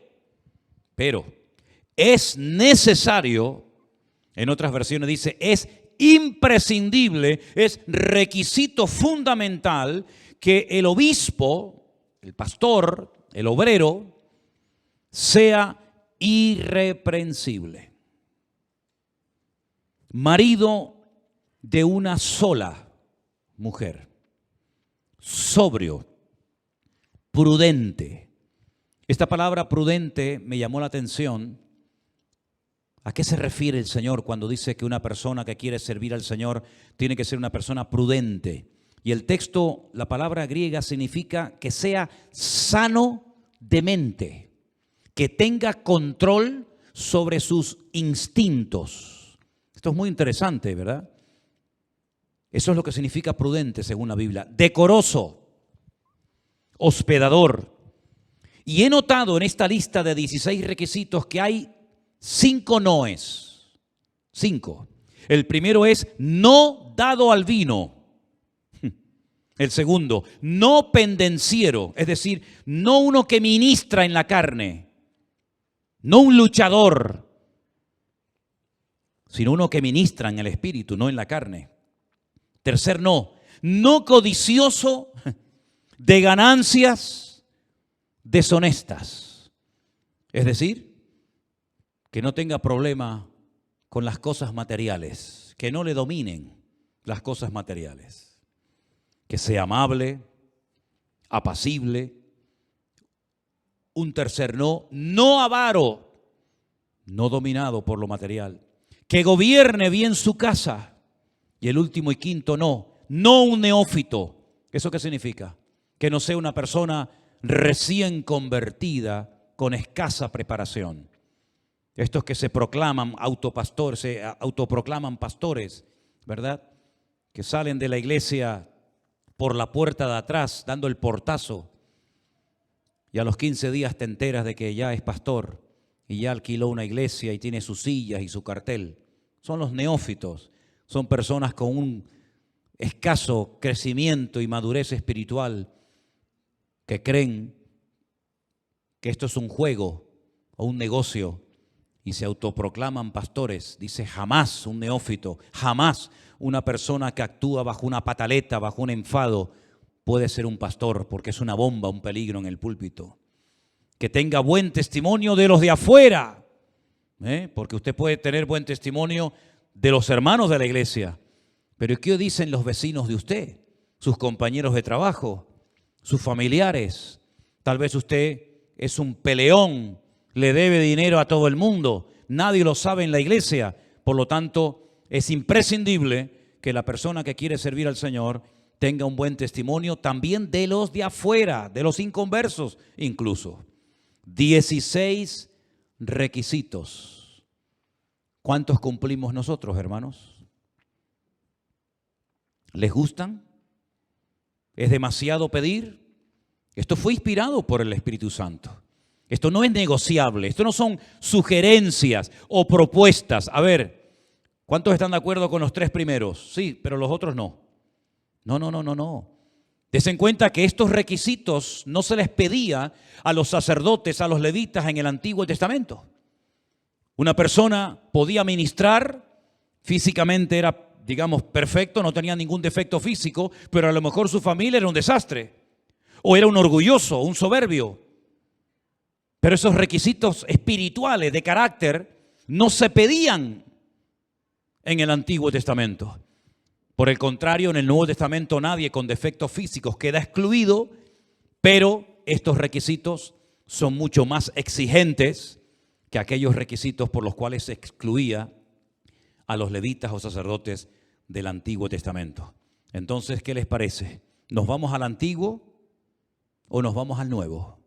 es necesario, en otras versiones dice, es imprescindible, es requisito fundamental que el obispo, el pastor, el obrero, sea irreprensible. Marido de una sola mujer, sobrio, prudente. Esta palabra prudente me llamó la atención. ¿A qué se refiere el Señor cuando dice que una persona que quiere servir al Señor tiene que ser una persona prudente? Y el texto, la palabra griega significa que sea sano de mente, que tenga control sobre sus instintos. Esto es muy interesante, ¿verdad? Eso es lo que significa prudente según la Biblia. Decoroso, hospedador. Y he notado en esta lista de 16 requisitos que hay 5 noes. 5. El primero es no dado al vino. El segundo, no pendenciero, es decir, no uno que ministra en la carne, no un luchador, sino uno que ministra en el espíritu, no en la carne. Tercer no codicioso de ganancias deshonestas, es decir, que no tenga problema con las cosas materiales, que no le dominen las cosas materiales. Que sea amable, apacible. Un tercer no avaro, no dominado por lo material. Que gobierne bien su casa. Y el último y quinto no un neófito. ¿Eso qué significa? Que no sea una persona recién convertida con escasa preparación. Estos que se proclaman autopastores, se autoproclaman pastores, ¿verdad? Que salen de la iglesia por la puerta de atrás, dando el portazo, y a los 15 días te enteras de que ya es pastor y ya alquiló una iglesia y tiene sus sillas y su cartel. Son los neófitos, son personas con un escaso crecimiento y madurez espiritual que creen que esto es un juego o un negocio y se autoproclaman pastores. Dice jamás un neófito, jamás una persona que actúa bajo una pataleta, bajo un enfado, puede ser un pastor porque es una bomba, un peligro en el púlpito. Que tenga buen testimonio de los de afuera, porque usted puede tener buen testimonio de los hermanos de la iglesia, pero ¿qué dicen los vecinos de usted? Sus compañeros de trabajo, sus familiares. Tal vez usted es un peleón, le debe dinero a todo el mundo, nadie lo sabe en la iglesia, por lo tanto es imprescindible que la persona que quiere servir al Señor tenga un buen testimonio también de los de afuera, de los inconversos incluso. 16 requisitos. ¿Cuántos cumplimos nosotros, hermanos? ¿Les gustan? ¿Es demasiado pedir? Esto fue inspirado por el Espíritu Santo. Esto no es negociable, esto no son sugerencias o propuestas. A ver, ¿cuántos están de acuerdo con los 3 primeros? Sí, pero los otros no. No. Des en cuenta que estos requisitos no se les pedía a los sacerdotes, a los levitas en el Antiguo Testamento. Una persona podía ministrar, físicamente era, digamos, perfecto, no tenía ningún defecto físico, pero a lo mejor su familia era un desastre, o era un orgulloso, un soberbio. Pero esos requisitos espirituales de carácter no se pedían en el Antiguo Testamento. Por el contrario, en el Nuevo Testamento nadie con defectos físicos queda excluido, pero estos requisitos son mucho más exigentes que aquellos requisitos por los cuales se excluía a los levitas o sacerdotes del Antiguo Testamento. Entonces, ¿qué les parece? ¿Nos vamos al Antiguo o nos vamos al Nuevo?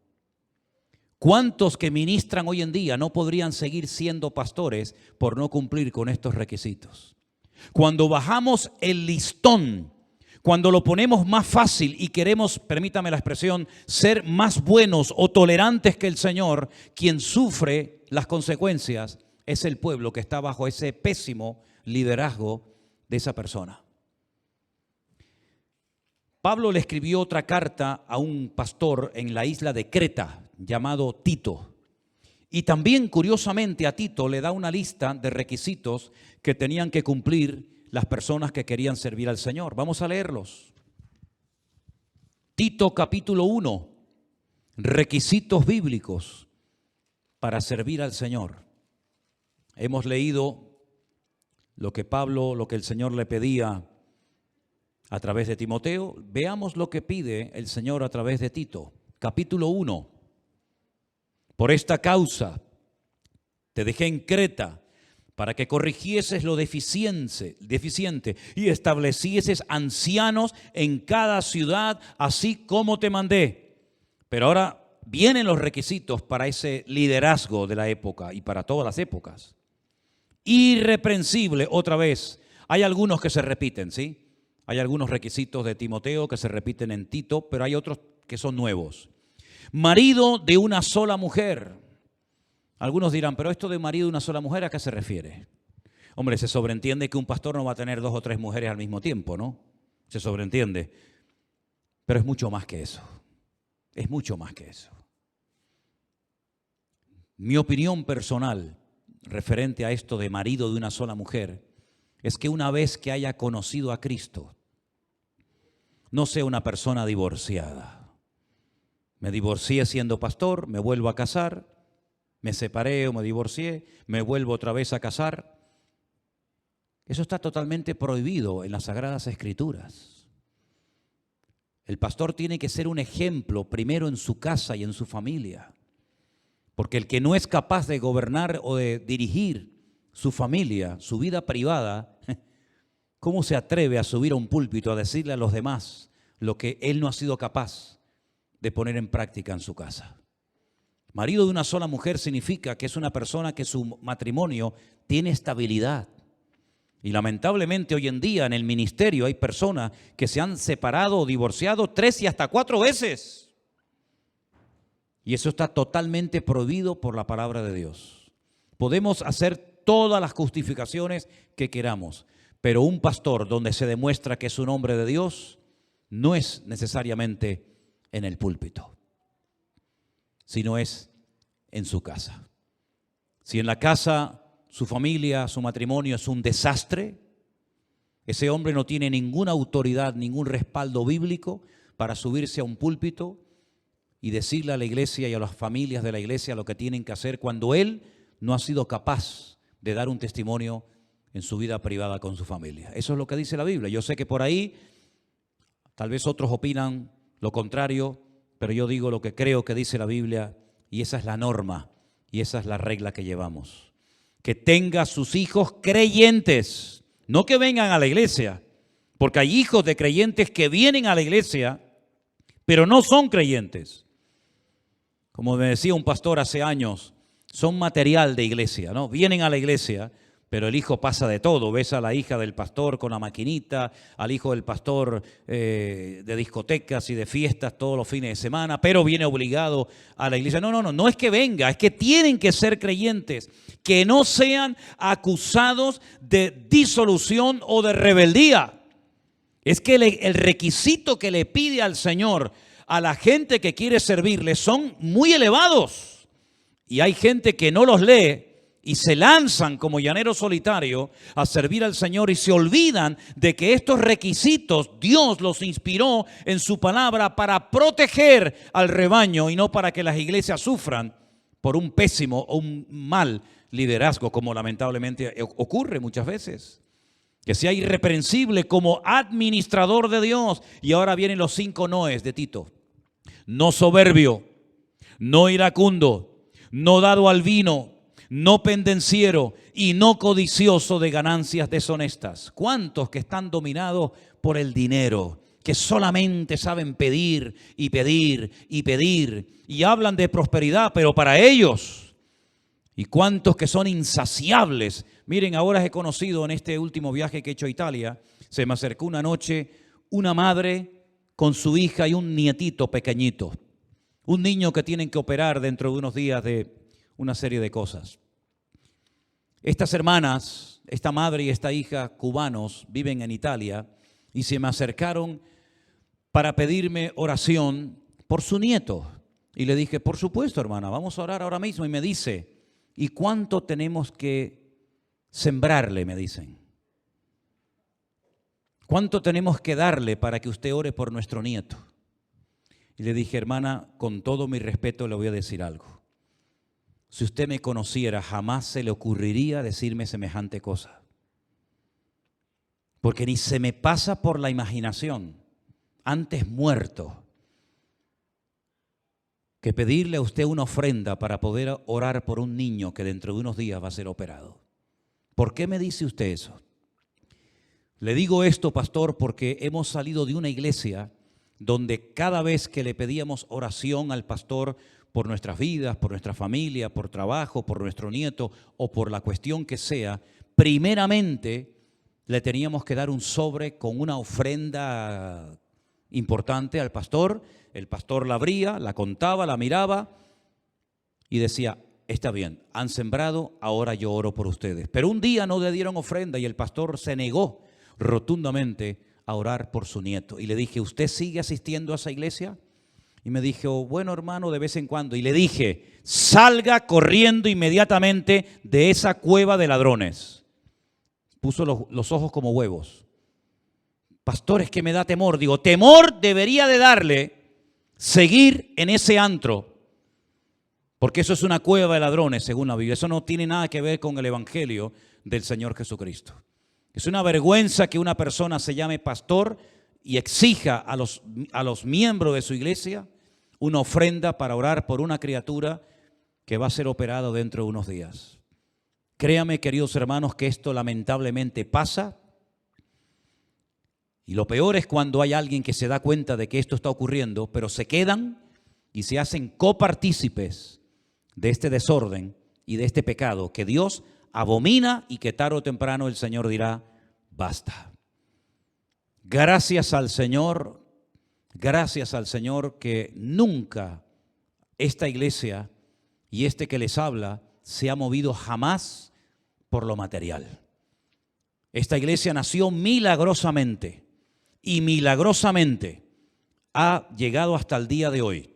¿Cuántos que ministran hoy en día no podrían seguir siendo pastores por no cumplir con estos requisitos? Cuando bajamos el listón, cuando lo ponemos más fácil y queremos, permítame la expresión, ser más buenos o tolerantes que el Señor, quien sufre las consecuencias es el pueblo que está bajo ese pésimo liderazgo de esa persona. Pablo le escribió otra carta a un pastor en la isla de Creta llamado Tito. Y también, curiosamente, a Tito le da una lista de requisitos que tenían que cumplir las personas que querían servir al Señor. Vamos a leerlos. Tito capítulo 1, requisitos bíblicos para servir al Señor. Hemos leído lo que el Señor le pedía a través de Timoteo. Veamos lo que pide el Señor a través de Tito. Capítulo 1. Por esta causa te dejé en Creta, para que corrigieses lo deficiente y establecieses ancianos en cada ciudad, así como te mandé. Pero ahora vienen los requisitos para ese liderazgo de la época y para todas las épocas. Irreprensible, otra vez. Hay algunos que se repiten, ¿sí? Hay algunos requisitos de Timoteo que se repiten en Tito, pero hay otros que son nuevos. Marido de una sola mujer. Algunos dirán, pero esto de marido de una sola mujer, ¿a qué se refiere? Hombre, se sobreentiende que un pastor no va a tener 2 o 3 mujeres al mismo tiempo, ¿no? Se sobreentiende. Pero es mucho más que eso. Es mucho más que eso. Mi opinión personal referente a esto de marido de una sola mujer es que una vez que haya conocido a Cristo, no sea una persona divorciada. Me divorcié siendo pastor, me vuelvo a casar. Me separé o me divorcié, me vuelvo otra vez a casar. Eso está totalmente prohibido en las Sagradas Escrituras. El pastor tiene que ser un ejemplo primero en su casa y en su familia. Porque el que no es capaz de gobernar o de dirigir su familia, su vida privada, ¿cómo se atreve a subir a un púlpito a decirle a los demás lo que él no ha sido capaz de poner en práctica en su casa? Marido de una sola mujer significa que es una persona que su matrimonio tiene estabilidad. Y lamentablemente hoy en día en el ministerio hay personas que se han separado o divorciado 3 y hasta 4 veces. Y eso está totalmente prohibido por la palabra de Dios. Podemos hacer todas las justificaciones que queramos, pero un pastor donde se demuestra que es un hombre de Dios no es necesariamente en el púlpito, sino es en su casa. Si en la casa su familia, su matrimonio es un desastre, ese hombre no tiene ninguna autoridad, ningún respaldo bíblico para subirse a un púlpito y decirle a la iglesia y a las familias de la iglesia lo que tienen que hacer cuando él no ha sido capaz de dar un testimonio en su vida privada con su familia. Eso es lo que dice la Biblia. Yo sé que por ahí tal vez otros opinan lo contrario, pero yo digo lo que creo que dice la Biblia y esa es la norma y esa es la regla que llevamos. Que tenga sus hijos creyentes, no que vengan a la iglesia, porque hay hijos de creyentes que vienen a la iglesia, pero no son creyentes. Como me decía un pastor hace años, son material de iglesia, ¿no? Vienen a la iglesia, pero el hijo pasa de todo. Ves a la hija del pastor con la maquinita, al hijo del pastor de discotecas y de fiestas todos los fines de semana, pero viene obligado a la iglesia. No es que venga, es que tienen que ser creyentes, que no sean acusados de disolución o de rebeldía. Es que el requisito que le pide al Señor a la gente que quiere servirle son muy elevados. Y hay gente que no los lee y se lanzan como llanero solitario a servir al Señor y se olvidan de que estos requisitos Dios los inspiró en su palabra para proteger al rebaño y no para que las iglesias sufran por un pésimo o un mal liderazgo, como lamentablemente ocurre muchas veces. Que sea irreprensible como administrador de Dios. Y ahora vienen los 5 noes de Tito. No soberbio, no iracundo, no dado al vino, no pendenciero y no codicioso de ganancias deshonestas. ¿Cuántos que están dominados por el dinero, que solamente saben pedir y pedir y pedir y hablan de prosperidad, pero para ellos? ¿Y cuántos que son insaciables? Miren, ahora he conocido en este último viaje que he hecho a Italia, se me acercó una noche una madre con su hija y un nietito pequeñito, un niño que tienen que operar dentro de unos días de una serie de cosas. Estas hermanas, esta madre y esta hija cubanos viven en Italia y se me acercaron para pedirme oración por su nieto. Y le dije, por supuesto, hermana, vamos a orar ahora mismo. Y me dice, ¿y cuánto tenemos que sembrarle? Me dicen. ¿Cuánto tenemos que darle para que usted ore por nuestro nieto? Y le dije, hermana, con todo mi respeto le voy a decir algo. Si usted me conociera, jamás se le ocurriría decirme semejante cosa. porque ni se me pasa por la imaginación, antes muerto, que pedirle a usted una ofrenda para poder orar por un niño que dentro de unos días va a ser operado. ¿Por qué me dice usted eso? Le digo esto, pastor, porque hemos salido de una iglesia donde cada vez que le pedíamos oración al pastor por nuestras vidas, por nuestra familia, por trabajo, por nuestro nieto o por la cuestión que sea, primeramente le teníamos que dar un sobre con una ofrenda importante al pastor. El pastor la abría, la contaba, la miraba y decía: está bien, han sembrado, ahora yo oro por ustedes. Pero un día no le dieron ofrenda y el pastor se negó rotundamente a orar por su nieto. Y le dije: ¿usted sigue asistiendo a esa iglesia? Y me dijo: bueno, hermano, de vez en cuando. Y le dije: salga corriendo inmediatamente de esa cueva de ladrones. Puso los ojos como huevos. Pastor, es que me da temor. Digo, temor debería de darle seguir en ese antro, porque eso es una cueva de ladrones, según la Biblia. Eso no tiene nada que ver con el evangelio del Señor Jesucristo. Es una vergüenza que una persona se llame pastor y exija a los miembros de su iglesia una ofrenda para orar por una criatura que va a ser operado dentro de unos días. Créame, queridos hermanos, que esto lamentablemente pasa. Y lo peor es cuando hay alguien que se da cuenta de que esto está ocurriendo, pero se quedan y se hacen copartícipes de este desorden y de este pecado que Dios abomina y que tarde o temprano el Señor dirá: basta. Gracias al Señor que nunca esta iglesia y este que les habla se ha movido jamás por lo material. Esta iglesia nació milagrosamente y milagrosamente ha llegado hasta el día de hoy,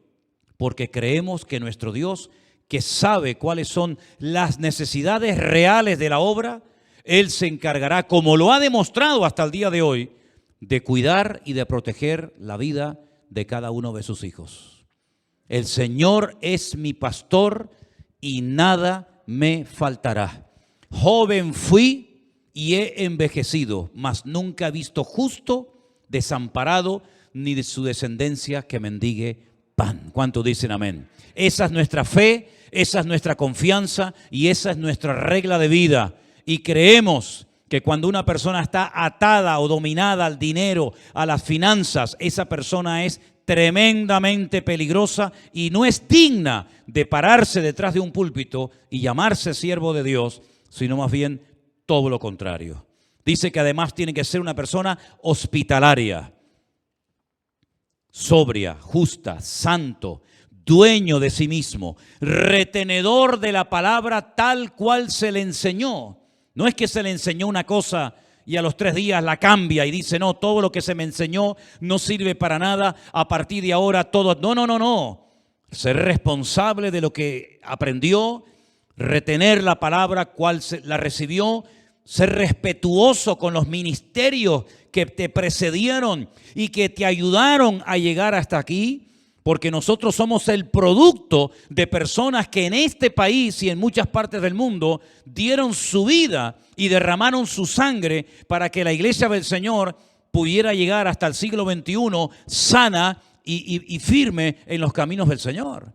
porque creemos que nuestro Dios, que sabe cuáles son las necesidades reales de la obra, Él se encargará, como lo ha demostrado hasta el día de hoy, de cuidar y de proteger la vida de cada uno de sus hijos. El Señor es mi pastor y nada me faltará. Joven fui y he envejecido, mas nunca he visto justo desamparado, ni de su descendencia que mendigue pan. ¿Cuántos dicen amén? Esa es nuestra fe, esa es nuestra confianza y esa es nuestra regla de vida. Y creemos que cuando una persona está atada o dominada al dinero, a las finanzas, esa persona es tremendamente peligrosa y no es digna de pararse detrás de un púlpito y llamarse siervo de Dios, sino más bien todo lo contrario. Dice que además tiene que ser una persona hospitalaria, sobria, justa, santo, dueño de sí mismo, retenedor de la palabra tal cual se le enseñó. No es que se le enseñó una cosa y a los 3 días la cambia y dice: no, todo lo que se me enseñó no sirve para nada, a partir de ahora todo. No. Ser responsable de lo que aprendió, retener la palabra cual la recibió, ser respetuoso con los ministerios que te precedieron y que te ayudaron a llegar hasta aquí, porque nosotros somos el producto de personas que en este país y en muchas partes del mundo dieron su vida y derramaron su sangre para que la iglesia del Señor pudiera llegar hasta el siglo XXI sana y firme en los caminos del Señor.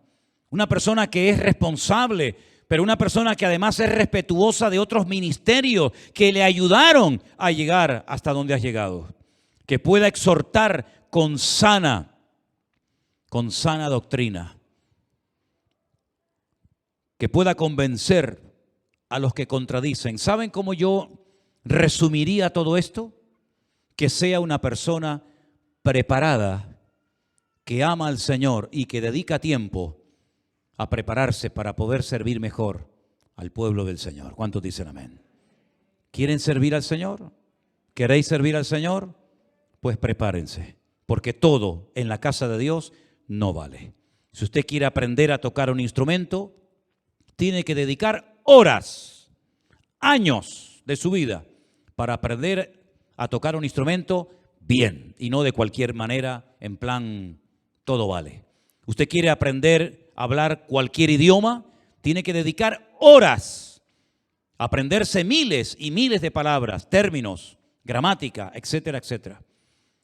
Una persona que es responsable, pero una persona que además es respetuosa de otros ministerios que le ayudaron a llegar hasta donde has llegado. Que pueda exhortar con sana doctrina. Que pueda convencer a los que contradicen. ¿Saben cómo yo resumiría todo esto? Que sea una persona preparada, que ama al Señor y que dedica tiempo a prepararse para poder servir mejor al pueblo del Señor. ¿Cuántos dicen amén? ¿Quieren servir al Señor? ¿Queréis servir al Señor? Pues prepárense, porque todo en la casa de Dios no vale. Si usted quiere aprender a tocar un instrumento, tiene que dedicar horas, años de su vida para aprender a tocar un instrumento bien y no de cualquier manera, en plan todo vale. Usted quiere aprender a hablar cualquier idioma, tiene que dedicar horas a aprenderse miles y miles de palabras, términos, gramática, etcétera, etcétera.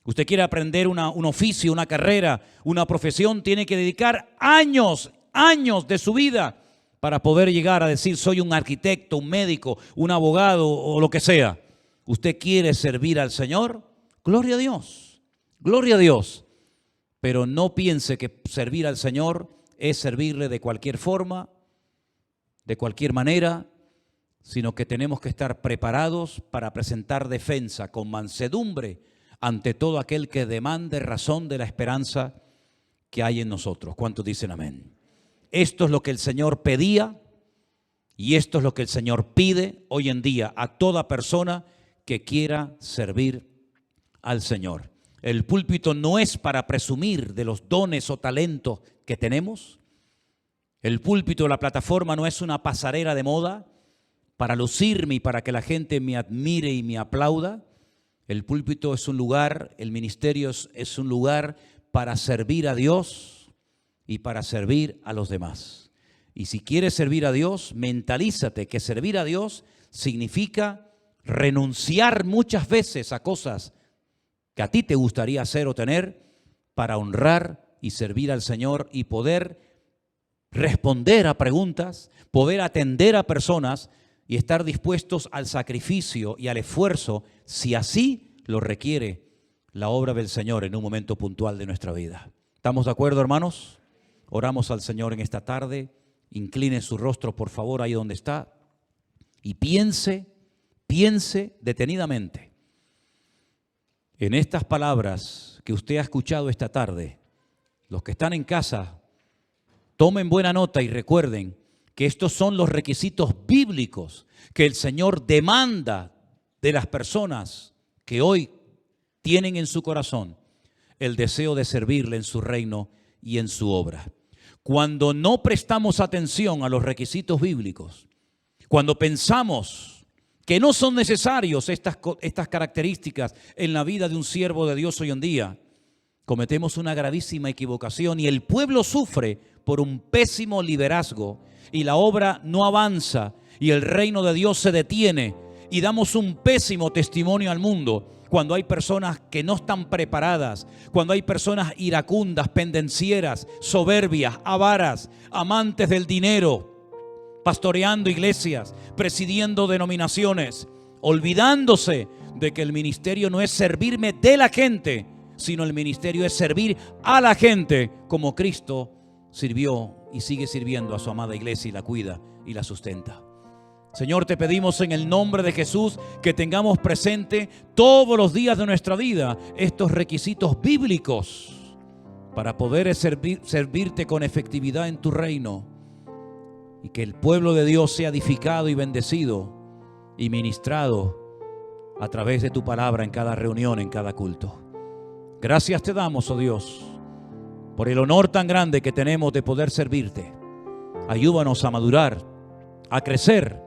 Usted quiere aprender un oficio, una carrera, una profesión, tiene que dedicar años de su vida para poder llegar a decir soy un arquitecto, un médico, un abogado o lo que sea. ¿Usted quiere servir al Señor? Gloria a Dios, gloria a Dios. Pero no piense que servir al Señor es servirle de cualquier forma, de cualquier manera, sino que tenemos que estar preparados para presentar defensa con mansedumbre ante todo aquel que demande razón de la esperanza que hay en nosotros. ¿Cuántos dicen amén? Esto es lo que el Señor pedía y esto es lo que el Señor pide hoy en día a toda persona que quiera servir al Señor. El púlpito no es para presumir de los dones o talentos que tenemos. El púlpito, la plataforma, no es una pasarela de moda para lucirme y para que la gente me admire y me aplauda. El púlpito es un lugar, el ministerio es un lugar para servir a Dios y para servir a los demás. Y si quieres servir a Dios, mentalízate que servir a Dios significa renunciar muchas veces a cosas que a ti te gustaría hacer o tener para honrar y servir al Señor y poder responder a preguntas, poder atender a personas y estar dispuestos al sacrificio y al esfuerzo si así lo requiere la obra del Señor en un momento puntual de nuestra vida. ¿Estamos de acuerdo, hermanos? Oramos al Señor en esta tarde. Incline su rostro, por favor, ahí donde está y piense detenidamente en estas palabras que usted ha escuchado esta tarde. Los que están en casa, tomen buena nota y recuerden que estos son los requisitos bíblicos que el Señor demanda de las personas que hoy tienen en su corazón el deseo de servirle en su reino y en su obra. Cuando no prestamos atención a los requisitos bíblicos, cuando pensamos que no son necesarios estas características en la vida de un siervo de Dios hoy en día, cometemos una gravísima equivocación y el pueblo sufre por un pésimo liderazgo y la obra no avanza y el reino de Dios se detiene y damos un pésimo testimonio al mundo cuando hay personas que no están preparadas, cuando hay personas iracundas, pendencieras, soberbias, avaras, amantes del dinero, pastoreando iglesias, presidiendo denominaciones, olvidándose de que el ministerio no es servirme de la gente, sino el ministerio es servir a la gente como Cristo sirvió y sigue sirviendo a su amada iglesia y la cuida y la sustenta. Señor, te pedimos en el nombre de Jesús que tengamos presente todos los días de nuestra vida estos requisitos bíblicos para poder servirte con efectividad en tu reino y que el pueblo de Dios sea edificado y bendecido y ministrado a través de tu palabra en cada reunión, en cada culto. Gracias te damos, oh Dios, por el honor tan grande que tenemos de poder servirte. Ayúdanos a madurar, a crecer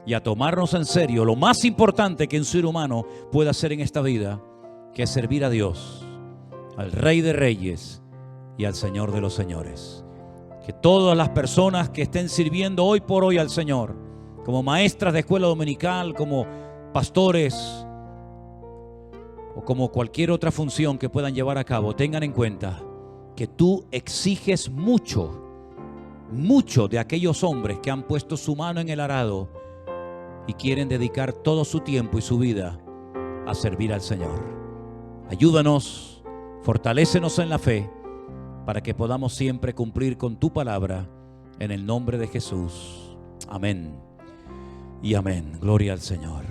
y a tomarnos en serio lo más importante que un ser humano puede hacer en esta vida, que es servir a Dios, al Rey de Reyes y al Señor de los Señores. Que todas las personas que estén sirviendo hoy por hoy al Señor, como maestras de escuela dominical, como pastores o como cualquier otra función que puedan llevar a cabo, tengan en cuenta que tú exiges mucho de aquellos hombres que han puesto su mano en el arado y quieren dedicar todo su tiempo y su vida a servir al Señor. Ayúdanos, fortalécenos en la fe para que podamos siempre cumplir con tu palabra en el nombre de Jesús. Amén y amén. Gloria al Señor.